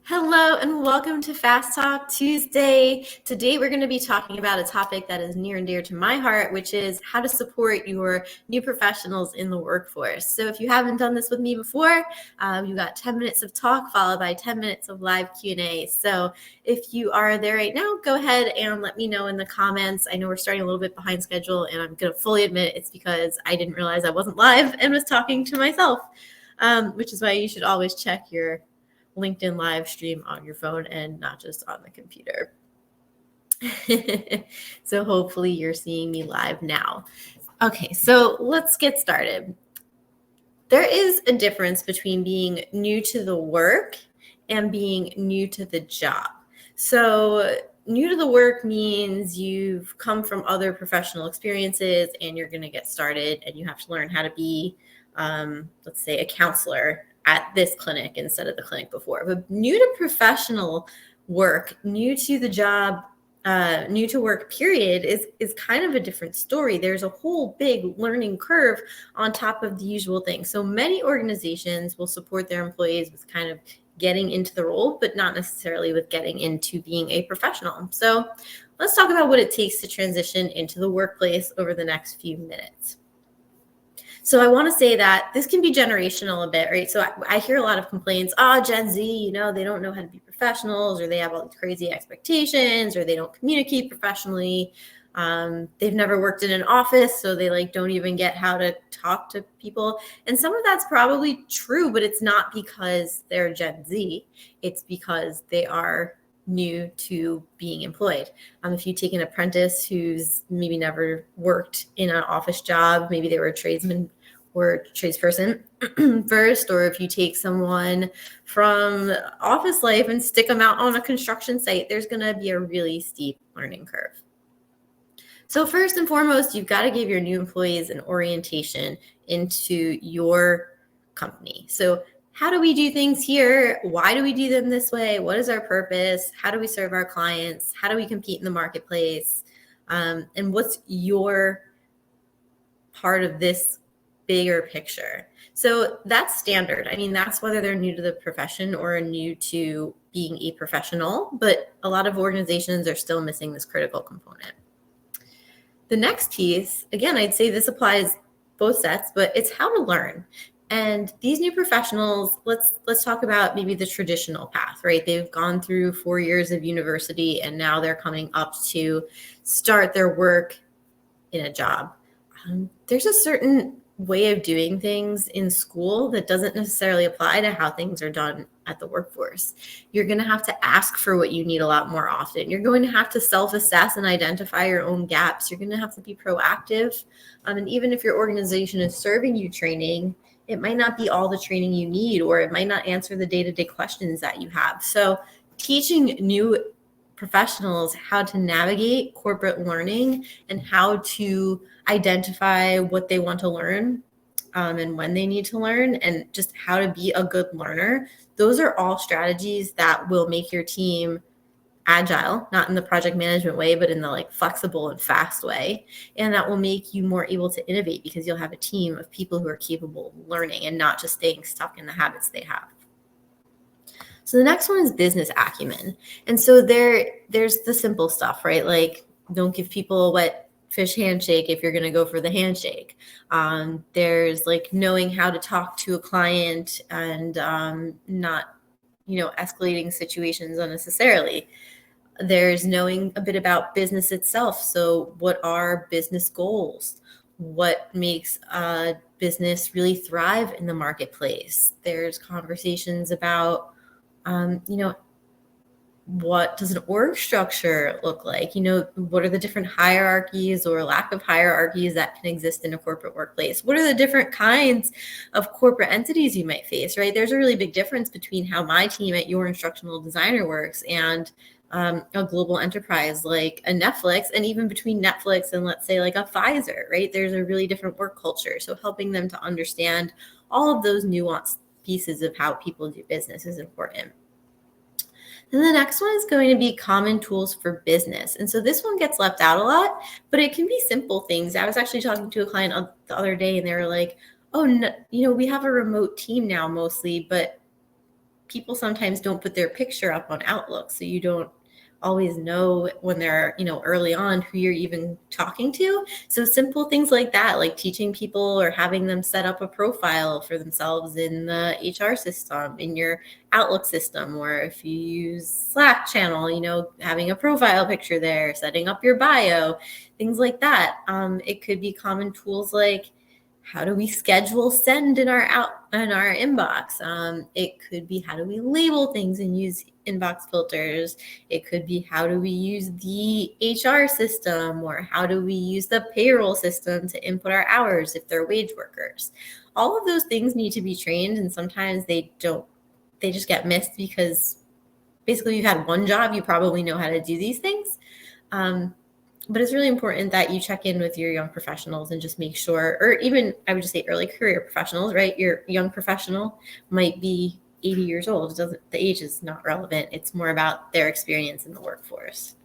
Hello and welcome to Fast Talk Tuesday. Today we're going to be talking about a topic that is near and dear to my heart, which is how to support your new professionals in the workforce. So if you haven't done this with me before, you got 10 minutes of talk followed by 10 minutes of live Q&A. So if you are there right now, go ahead and let me know in the comments. I know we're starting a little bit behind schedule, and I'm going to fully admit it's because I didn't realize I wasn't live and was talking to myself, which is why you should always check your LinkedIn live stream on your phone and not just on the computer. So hopefully you're seeing me live now. Okay, so let's get started. There is a difference between being new to the work and being new to the job. So new to the work means you've come from other professional experiences and you're going to get started and you have to learn how to be, let's say, a counselor at this clinic instead of the clinic before. But new to professional work, new to the job, new to work period is kind of a different story. There's a whole big learning curve on top of the usual things. So many organizations will support their employees with kind of getting into the role, but not necessarily with getting into being a professional. So let's talk about what it takes to transition into the workplace over the next few minutes. So I want to say that this can be generational a bit, right? So I hear a lot of complaints, Gen Z, they don't know how to be professionals, or they have all these crazy expectations, or they don't communicate professionally. They've never worked in an office, so they don't even get how to talk to people. And some of that's probably true, but it's not because they're Gen Z. It's because they are new to being employed. If you take an apprentice who's maybe never worked in an office job, maybe they were a tradesman or tradesperson first, or if you take someone from office life and stick them out on a construction site, there's going to be a really steep learning curve. So first and foremost, you've got to give your new employees an orientation into your company. So how do we do things here? Why do we do them this way? What is our purpose? How do we serve our clients? How do we compete in the marketplace? And what's your part of this bigger picture? So that's standard. I mean, that's whether they're new to the profession or new to being a professional, but a lot of organizations are still missing this critical component. The next piece, again, I'd say this applies both sets, but it's how to learn. And these new professionals, let's talk about maybe the traditional path, right? They've gone through 4 years of university and now they're coming up to start their work in a job. There's a certain way of doing things in school that doesn't necessarily apply to how things are done at the workforce. You're going to have to ask for what you need a lot more often. You're going to have to self-assess and identify your own gaps. You're going to have to be proactive. And even if your organization is serving you training, it might not be all the training you need, or it might not answer the day-to-day questions that you have. So teaching new professionals how to navigate corporate learning and how to identify what they want to learn and when they need to learn, and just how to be a good learner. Those are all strategies that will make your team agile, not in the project management way, but in the flexible and fast way. And that will make you more able to innovate because you'll have a team of people who are capable of learning and not just staying stuck in the habits they have. So the next one is business acumen. And so there's the simple stuff, right? Don't give people a wet fish handshake if you're going to go for the handshake. There's knowing how to talk to a client and not, escalating situations unnecessarily. There's knowing a bit about business itself. So what are business goals? What makes a business really thrive in the marketplace? There's conversations about what does an org structure look like? What are the different hierarchies or lack of hierarchies that can exist in a corporate workplace? What are the different kinds of corporate entities you might face, right? There's a really big difference between how my team at Your Instructional Designer works and a global enterprise like a Netflix, and even between Netflix and let's say a Pfizer, right? There's a really different work culture. So helping them to understand all of those nuanced pieces of how people do business is important. And the next one is going to be common tools for business. And so this one gets left out a lot, but it can be simple things. I was actually talking to a client the other day and they were like, oh, no, we have a remote team now mostly, but people sometimes don't put their picture up on Outlook, so you don't always know when they're, early on who you're even talking to. So simple things like that, like teaching people or having them set up a profile for themselves in the HR system, in your Outlook system, or if you use Slack channel, having a profile picture there, setting up your bio, things like that. It could be common tools like how do we schedule send in our inbox. It could be how do we label things and use inbox filters. It could be how do we use the HR system, or how do we use the payroll system to input our hours if they're wage workers. All of those things need to be trained, and sometimes they just get missed because basically you've had one job, you probably know how to do these things. But it's really important that you check in with your young professionals and just make sure, or even I would just say early career professionals, right? Your young professional might be 80 years old. The age is not relevant. It's more about their experience in the workforce.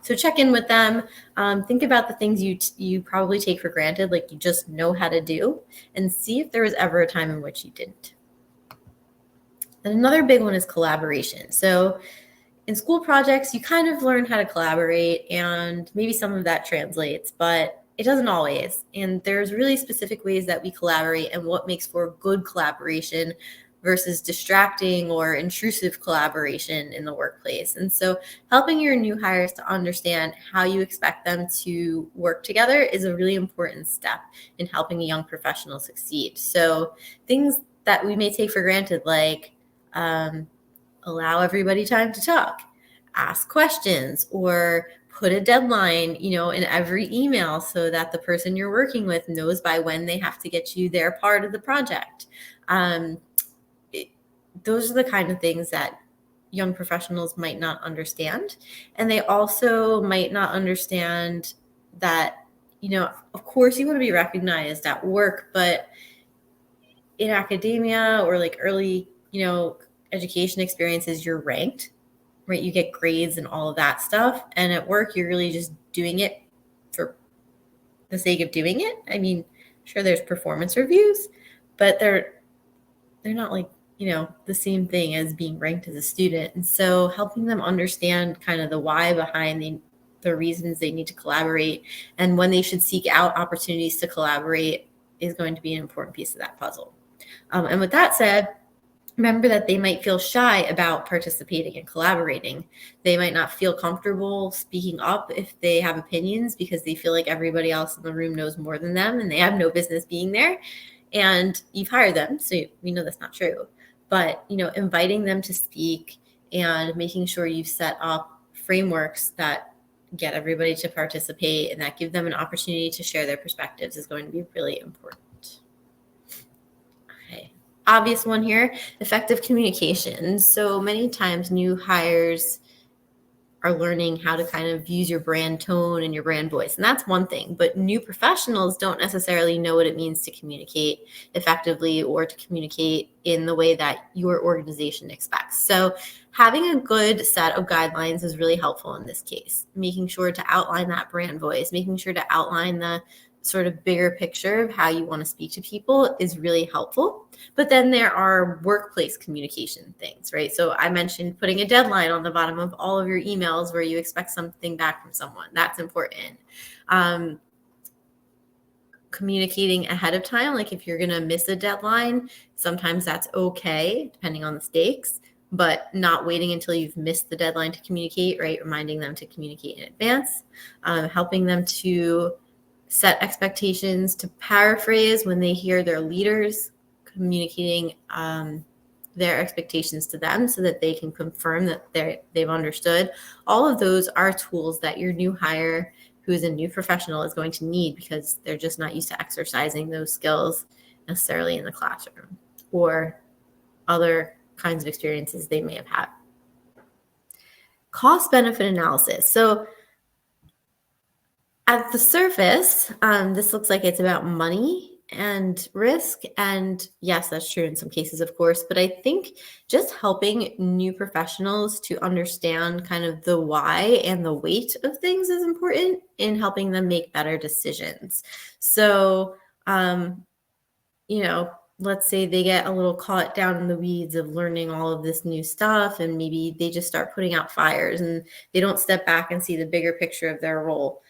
So check in with them. Think about the things you probably take for granted, like you just know how to do, and see if there was ever a time in which you didn't. And another big one is collaboration. So in school projects, you kind of learn how to collaborate, and maybe some of that translates, but it doesn't always. And there's really specific ways that we collaborate and what makes for good collaboration versus distracting or intrusive collaboration in the workplace. And so helping your new hires to understand how you expect them to work together is a really important step in helping a young professional succeed. So things that we may take for granted, like allow everybody time to talk, ask questions, or put a deadline, in every email so that the person you're working with knows by when they have to get you their part of the project. Those are the kind of things that young professionals might not understand. And they also might not understand that, of course you want to be recognized at work, but in academia or like early, education experiences, you're ranked, right? You get grades and all of that stuff. And at work, you're really just doing it for the sake of doing it. I mean, sure, there's performance reviews, but they're not like, the same thing as being ranked as a student. And so helping them understand kind of the why behind the reasons they need to collaborate and when they should seek out opportunities to collaborate is going to be an important piece of that puzzle. And with that said, remember that they might feel shy about participating and collaborating. They might not feel comfortable speaking up if they have opinions because they feel like everybody else in the room knows more than them and they have no business being there. And you've hired them, so we know that's not true. But, inviting them to speak and making sure you've set up frameworks that get everybody to participate and that give them an opportunity to share their perspectives is going to be really important. Okay. Obvious one here, effective communication. So many times new hires are learning how to kind of use your brand tone and your brand voice. And that's one thing, but new professionals don't necessarily know what it means to communicate effectively or to communicate in the way that your organization expects. So having a good set of guidelines is really helpful in this case, making sure to outline that brand voice, making sure to outline the sort of bigger picture of how you want to speak to people is really helpful. But then there are workplace communication things, right? So I mentioned putting a deadline on the bottom of all of your emails where you expect something back from someone. That's important. Communicating ahead of time, like if you're going to miss a deadline, sometimes that's okay, depending on the stakes, but not waiting until you've missed the deadline to communicate, right? Reminding them to communicate in advance, helping them to set expectations, to paraphrase when they hear their leaders communicating their expectations to them so that they can confirm that they've understood. All of those are tools that your new hire who is a new professional is going to need because they're just not used to exercising those skills necessarily in the classroom or other kinds of experiences they may have had. Cost benefit analysis. So at the surface, this looks like it's about money and risk. And yes, that's true in some cases, of course. But I think just helping new professionals to understand kind of the why and the weight of things is important in helping them make better decisions. So, let's say they get a little caught down in the weeds of learning all of this new stuff, and maybe they just start putting out fires and they don't step back and see the bigger picture of their role.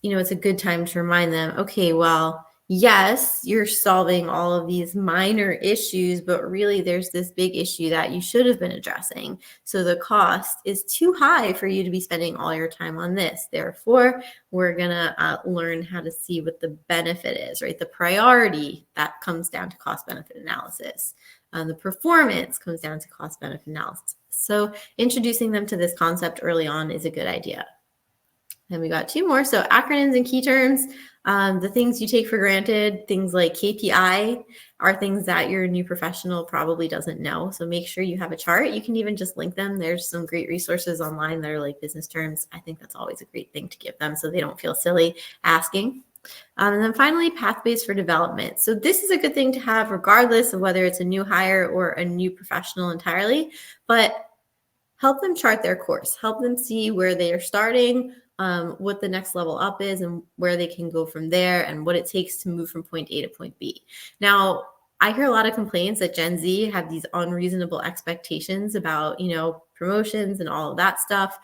It's a good time to remind them, okay, well, yes, you're solving all of these minor issues, but really there's this big issue that you should have been addressing. So the cost is too high for you to be spending all your time on this. Therefore, we're going to learn how to see what the benefit is, right? The priority, that comes down to cost benefit analysis. The performance comes down to cost benefit analysis. So introducing them to this concept early on is a good idea. And we got two more. So acronyms and key terms, the things you take for granted, things like KPI are things that your new professional probably doesn't know. So make sure you have a chart. You can even just link them. There's some great resources online that are like business terms. I think that's always a great thing to give them so they don't feel silly asking. And then finally, pathways for development. So this is a good thing to have regardless of whether it's a new hire or a new professional entirely, but help them chart their course, help them see where they are starting, what the next level up is and where they can go from there and what it takes to move from point A to point B. Now, I hear a lot of complaints that Gen Z have these unreasonable expectations about, promotions and all of that stuff.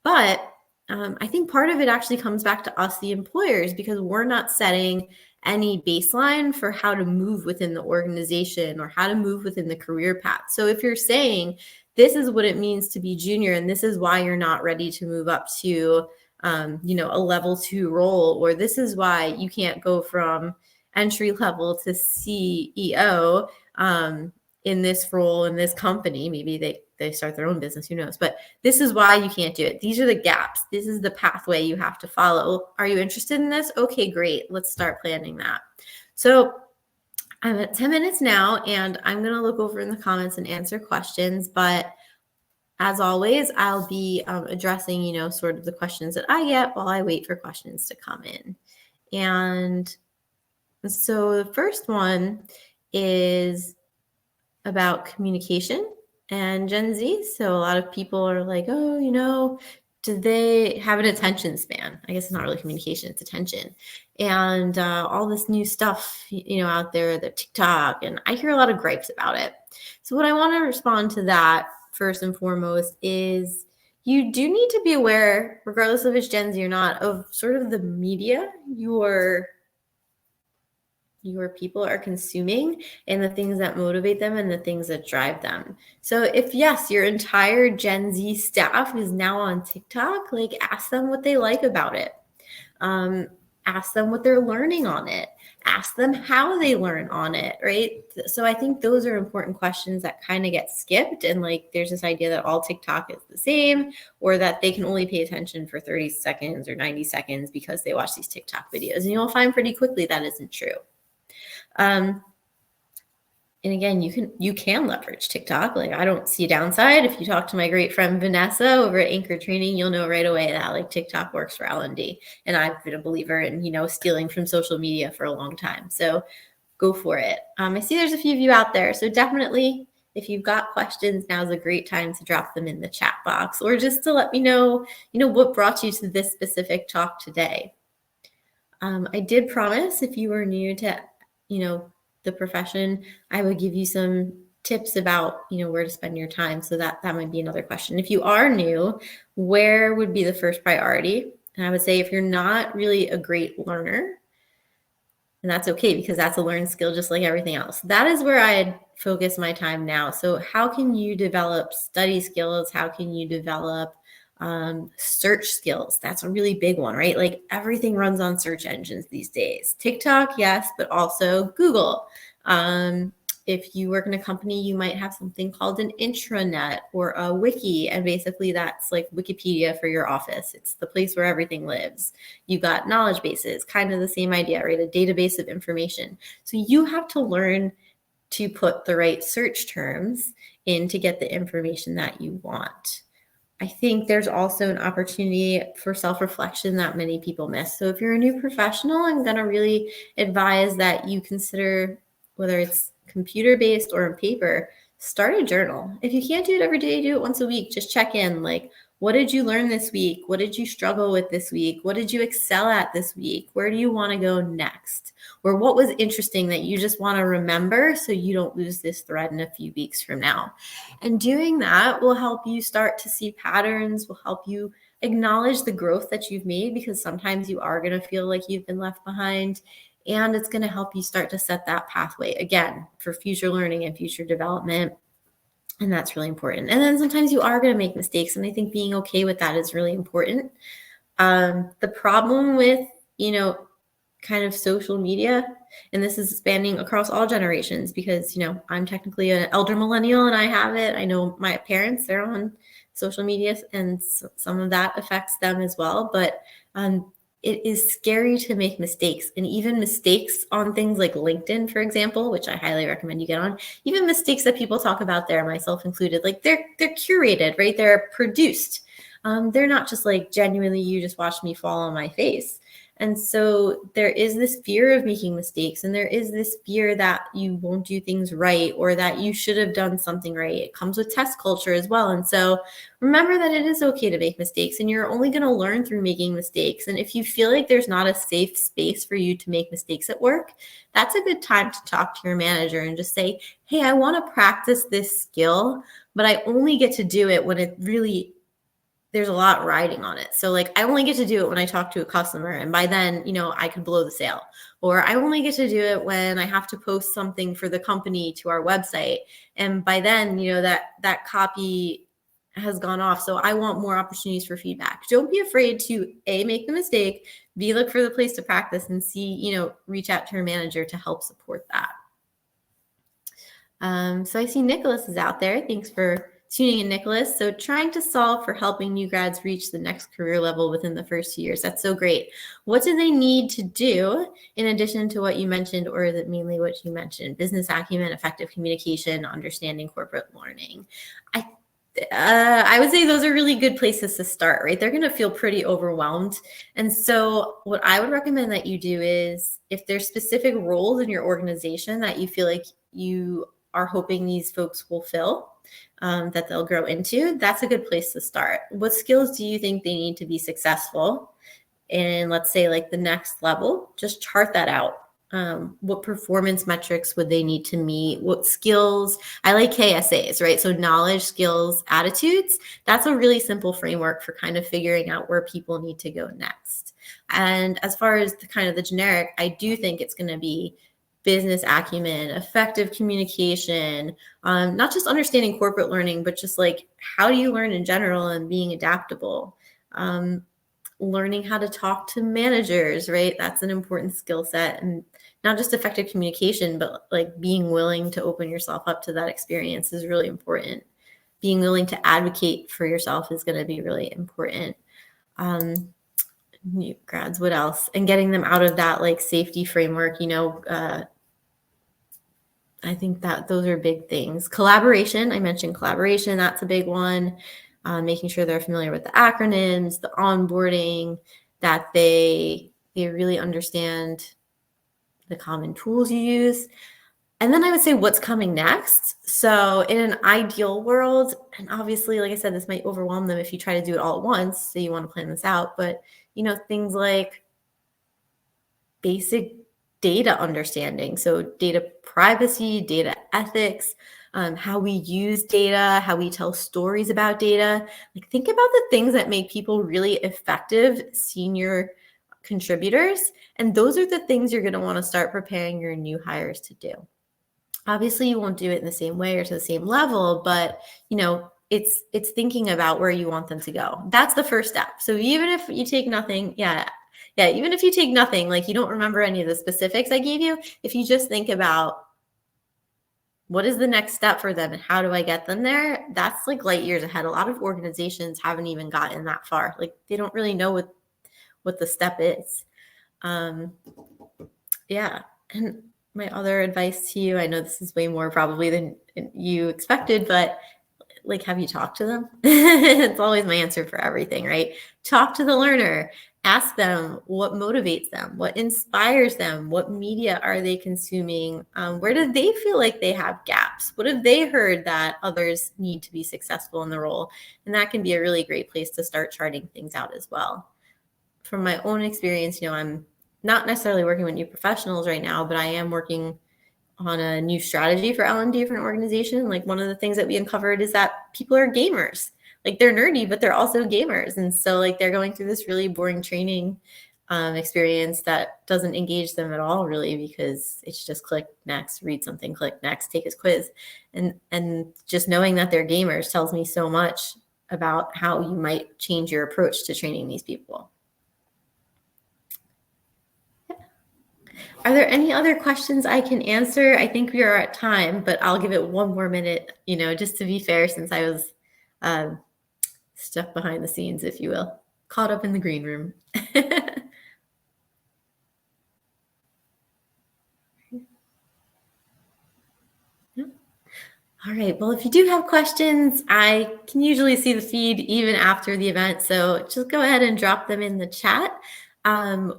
But I think part of it actually comes back to us, the employers, because we're not setting any baseline for how to move within the organization or how to move within the career path. So if you're saying this is what it means to be junior and this is why you're not ready to move up to a level 2 role, or this is why you can't go from entry level to CEO in this role in this company. Maybe they start their own business, who knows, but this is why you can't do it. These are the gaps. This is the pathway you have to follow. Are you interested in this? Okay, great. Let's start planning that. So I'm at 10 minutes now, and I'm going to look over in the comments and answer questions, but as always, I'll be addressing, sort of the questions that I get while I wait for questions to come in. And so the first one is about communication and Gen Z. So a lot of people are like, oh, do they have an attention span? I guess it's not really communication, it's attention. And all this new stuff, out there, the TikTok, and I hear a lot of gripes about it. So what I want to respond to that first and foremost is you do need to be aware, regardless of it's Gen Z or not, of sort of the media your people are consuming and the things that motivate them and the things that drive them. So if yes, your entire Gen Z staff is now on TikTok, like ask them what they like about it. Ask them what they're learning on it. Ask them how they learn on it, right? So I think those are important questions that kind of get skipped. And like, there's this idea that all TikTok is the same, or that they can only pay attention for 30 seconds or 90 seconds because they watch these TikTok videos. And you'll find pretty quickly that isn't true. And again, you can leverage TikTok. Like, I don't see a downside. If you talk to my great friend Vanessa over at Anchor Training, you'll know right away that like TikTok works for L&D. And I've been a believer in, stealing from social media for a long time. So go for it. I see there's a few of you out there. So definitely, if you've got questions, now's a great time to drop them in the chat box, or just to let me know, what brought you to this specific talk today. I did promise if you were new to, the profession, I would give you some tips about, where to spend your time. So that might be another question. If you are new, where would be the first priority? And I would say if you're not really a great learner, and that's okay because that's a learned skill just like everything else. That is where I'd focus my time now. So how can you develop study skills? How can you develop search skills? That's a really big one, right? Like everything runs on search engines these days. TikTok, yes, but also Google. If you work in a company, you might have something called an intranet or a wiki. And basically that's like Wikipedia for your office. It's the place where everything lives. You got knowledge bases, kind of the same idea, right? A database of information. So you have to learn to put the right search terms in to get the information that you want. I think there's also an opportunity for self-reflection that many people miss. So if you're a new professional, I'm going to really advise that you consider, whether it's computer-based or on paper, start a journal. If you can't do it every day, do it once a week. Just check in, like, What did you learn this week? What did you struggle with this week? What did you excel at this week? Where do you want to go next? Or what was interesting that you just want to remember so you don't lose this thread in a few weeks from now? And doing that will help you start to see patterns, will help you acknowledge the growth that you've made, because sometimes you are going to feel like you've been left behind. And it's going to help you start to set that pathway again for future learning and future development. And that's really important. And then sometimes you are going to make mistakes. And I think being okay with that is really important. The problem with, kind of social media, and this is spanning across all generations, because, I'm technically an elder millennial and I have it. I know my parents, they're on social media, and some of that affects them as well. But it is scary to make mistakes, and even mistakes on things like LinkedIn, for example, which I highly recommend you get on. Even mistakes that people talk about there, myself included, like they're curated, right? They're produced. They're not just like genuinely, you just watched me fall on my face. And so there is this fear of making mistakes, and there is this fear that you won't do things right, or that you should have done something right. It comes with test culture as well. And so remember that it is okay to make mistakes, and you're only going to learn through making mistakes. And if you feel like there's not a safe space for you to make mistakes at work, that's a good time to talk to your manager and just say, hey, I want to practice this skill, but I only get to do it when it really, there's a lot riding on it. So like, I only get to do it when I talk to a customer, and by then, I could blow the sale. Or I only get to do it when I have to post something for the company to our website. And by then, that copy has gone off. So I want more opportunities for feedback. Don't be afraid to A, make the mistake, B, look for the place to practice, and C, reach out to your manager to help support that. So I see Nicholas is out there. Thanks for tuning in, Nicholas. So trying to solve for helping new grads reach the next career level within the first 2 years. That's so great. What do they need to do in addition to what you mentioned, or is it mainly what you mentioned? Business acumen, effective communication, understanding corporate learning. I would say those are really good places to start, right? They're going to feel pretty overwhelmed. And so what I would recommend that you do is, if there's specific roles in your organization that you feel like you are hoping these folks will fill, that they'll grow into, that's a good place to start. What skills do you think they need to be successful in, let's say, like the next level? Just chart that out. What performance metrics would they need to meet? What skills? I like KSAs, right? So knowledge, skills, attitudes. That's a really simple framework for kind of figuring out where people need to go next. And as far as the kind of the generic, I do think it's going to be business acumen, effective communication, not just understanding corporate learning, but just like, how do you learn in general, and being adaptable. Learning how to talk to managers, right? That's an important skill set. And not just effective communication, but like being willing to open yourself up to that experience is really important. Being willing to advocate for yourself is going to be really important. New grads, what else? And getting them out of that like safety framework, I think that those are big things. Collaboration, I mentioned collaboration, that's a big one. Making sure they're familiar with the acronyms, the onboarding, that they really understand the common tools you use. And then I would say what's coming next. So in an ideal world, and obviously, like I said, this might overwhelm them if you try to do it all at once, so you want to plan this out, but things like basic data understanding. So data privacy, data ethics, how we use data, how we tell stories about data. Like, think about the things that make people really effective senior contributors. And those are the things you're going to want to start preparing your new hires to do. Obviously, you won't do it in the same way or to the same level, but it's thinking about where you want them to go. That's the first step. So even if you take nothing, even if you take nothing, like you don't remember any of the specifics I gave you, if you just think about what is the next step for them and how do I get them there, that's like light years ahead. A lot of organizations haven't even gotten that far. Like, they don't really know what the step is. And my other advice to you, I know this is way more probably than you expected, but like, have you talked to them? It's always my answer for everything, right? Talk to the learner. Ask them what motivates them, what inspires them, what media are they consuming, where do they feel like they have gaps, what have they heard that others need to be successful in the role, and that can be a really great place to start charting things out as well. From my own experience, I'm not necessarily working with new professionals right now, but I am working on a new strategy for L&D for an organization. Like, one of the things that we uncovered is that people are gamers. Like, they're nerdy, but they're also gamers. And so, like, they're going through this really boring training experience that doesn't engage them at all, really, because it's just click next, read something, click next, take his quiz. And just knowing that they're gamers tells me so much about how you might change your approach to training these people. Are there any other questions I can answer? I think we are at time, but I'll give it one more minute, just to be fair, since I was stuck behind the scenes, if you will, caught up in the green room. All right. Well, if you do have questions, I can usually see the feed even after the event. So just go ahead and drop them in the chat.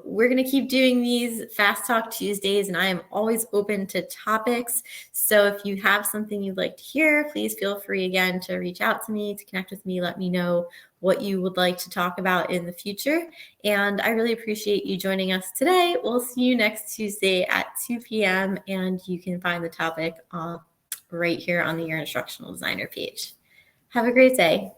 We're going to keep doing these Fast Talk Tuesdays, and I am always open to topics. So if you have something you'd like to hear, please feel free again to reach out to me, to connect with me. Let me know what you would like to talk about in the future. And I really appreciate you joining us today. We'll see you next Tuesday at 2 p.m. And you can find the topic right here on the Your Instructional Designer page. Have a great day.